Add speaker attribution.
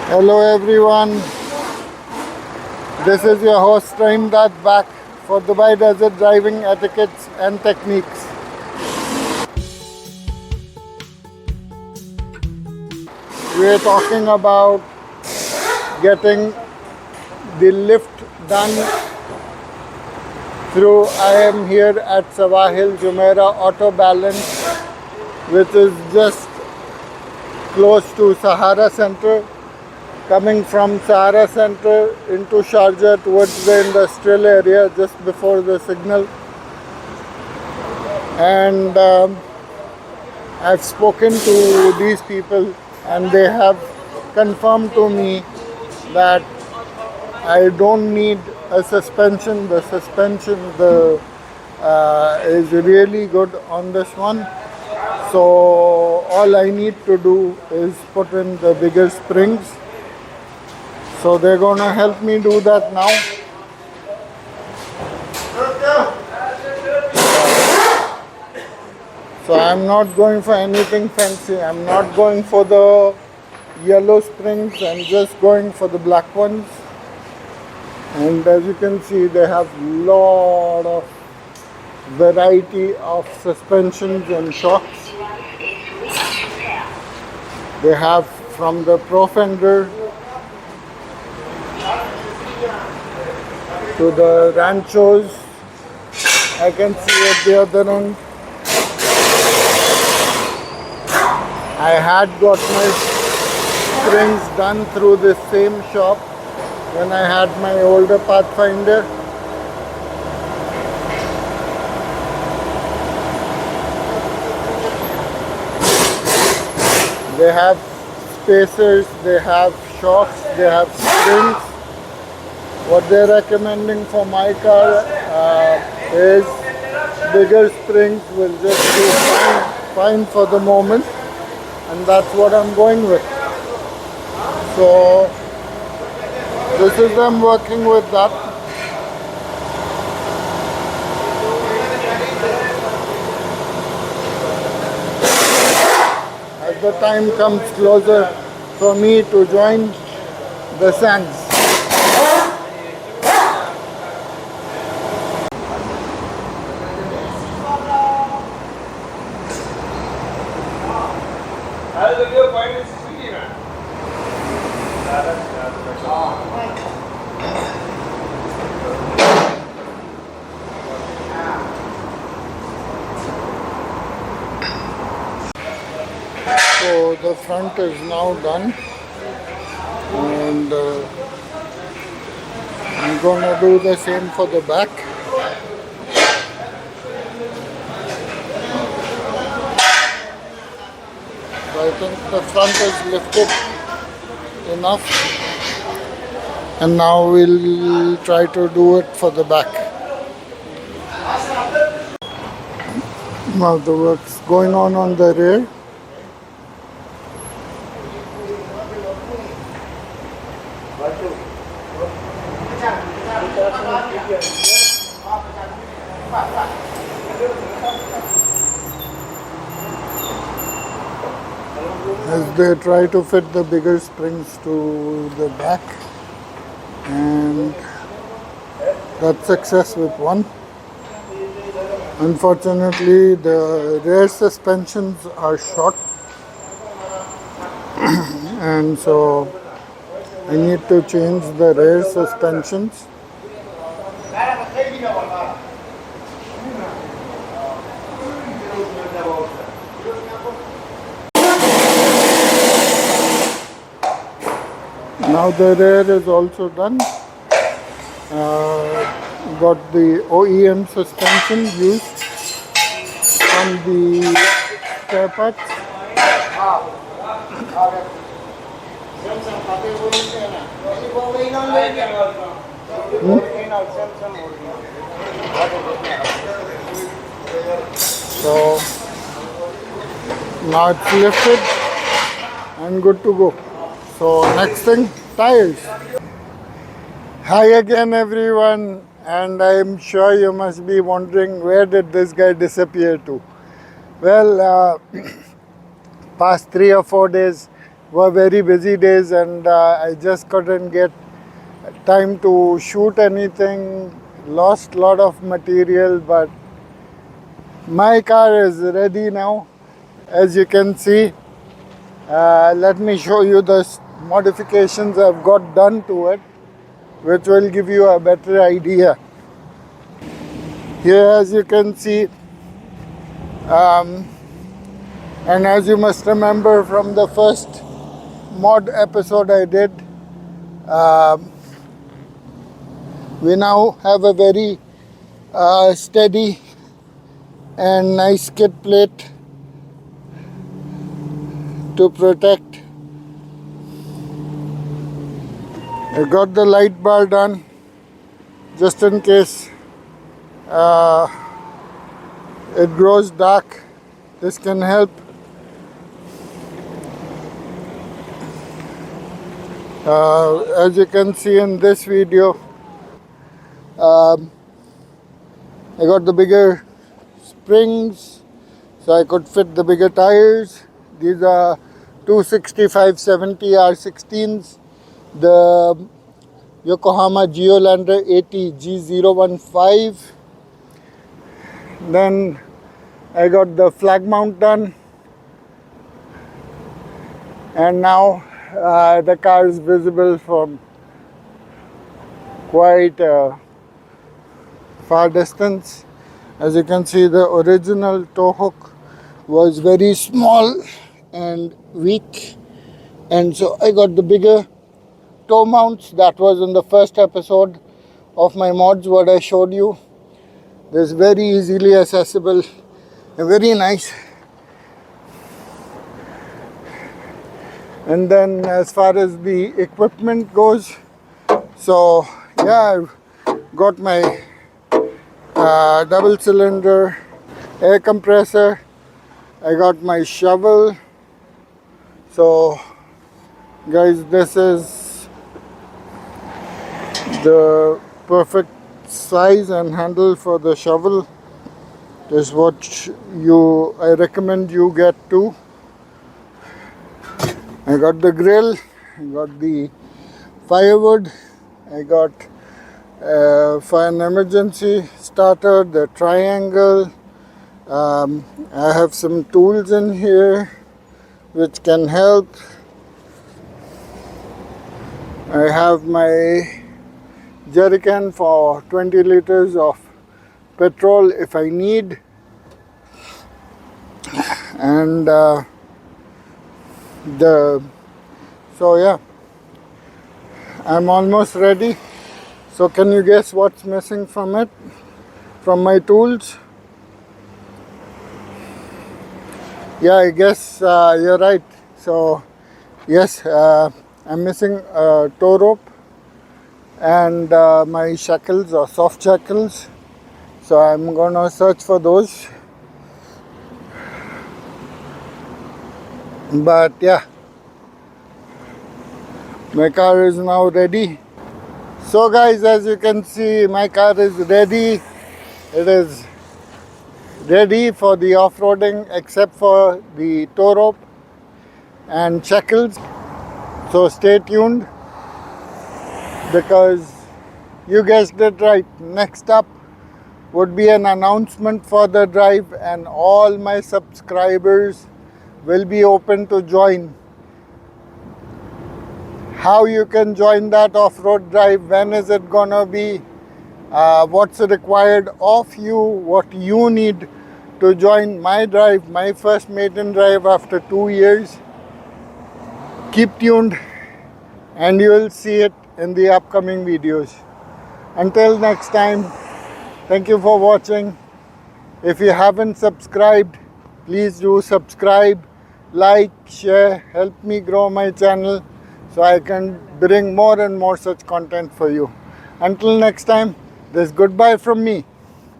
Speaker 1: Hello everyone, this is your host That back for Dubai Desert Driving Etiquettes and Techniques. We are talking about getting the lift done through. I am here at Sawahil Jumeirah Auto Balance, which is just close to Sahara Center. Coming from Sahara Center into Sharjah towards the industrial area just before the signal. And I've spoken to these people and they have confirmed to me that I don't need a suspension. The suspension is really good on this one. So all I need to do is put in the bigger springs. So they're going to help me do that now. So I'm not going for anything fancy. I'm not going for the yellow springs. I'm just going for the black ones. And as you can see, they have lot of variety of suspensions and shocks. They have from the Pathfinder to the Ranchos. I can see at the other end. I had got my springs done through the same shop when I had my older Pathfinder. They have spacers, they have shocks, they have springs. What they're recommending for my car is bigger springs will just be fine for the moment, and that's what I'm going with. So this is them working with that. As the time comes closer for me to join the sands. So the front is now done, and I'm going to do the same for the back. So I think the front is lifted enough, and now we'll try to do it for the back. Now the work's going on the rear. As they try to fit the bigger springs to the back, and that's success with one. Unfortunately, the rear suspensions are short, and so I need to change the rear suspensions. Now the rear is also done. Got the OEM suspension used on the spare parts. So now it's lifted and good to go. So next thing, tires. Hi again everyone, and I'm sure you must be wondering where did this guy disappear to. Well, past 3 or 4 days were very busy days, and I just couldn't get time to shoot anything. Lost a lot of material, but my car is ready now, as you can see. Let me show you the modifications I've got done to it, which will give you a better idea. Here, as you can see, and as you must remember from the first mod episode I did, we now have a very steady and nice skid plate to protect. I got the light bar done just in case it grows dark. This can help. As you can see in this video, I got the bigger springs so I could fit the bigger tires. These are 265/70 R16s, the Yokohama Geolander 80 G015. Then I got the flag mount done, and now the car is visible from quite a far distance. As you can see, the original tow hook was very small and weak, and so I got the bigger toe mounts. That was in the first episode of my mods, what I showed you. This very easily accessible and very nice. And then as far as the equipment goes, so yeah, I've got my double cylinder air compressor. I got my shovel. So guys, this is the perfect size and handle for the shovel. This is what I recommend you get too. I got the grill, I got the firewood, I got for an emergency starter, the triangle. I have some tools in here which can help. I have my jerrycan for 20 liters of petrol if I need. And so yeah, I'm almost ready. So can you guess what's missing from it, from my tools? Yeah, I guess you're right. So yes, I'm missing a tow rope and my shackles or soft shackles. So I'm gonna search for those. But yeah, my car is now ready. So guys, as you can see, my car is ready. It is ready for the off-roading except for the tow rope and shackles. So stay tuned, because you guessed it right. Next up would be an announcement for the drive, and all my subscribers will be open to join. How you can join that off-road drive, when is it gonna be, what's required of you, what you need to join my drive, my first maiden drive after 2 years. Keep tuned and you will see it in the upcoming videos. Until next time, thank you for watching. If you haven't subscribed, please do subscribe, like, share, help me grow my channel so I can bring more and more such content for you. Until next time, this is goodbye from me.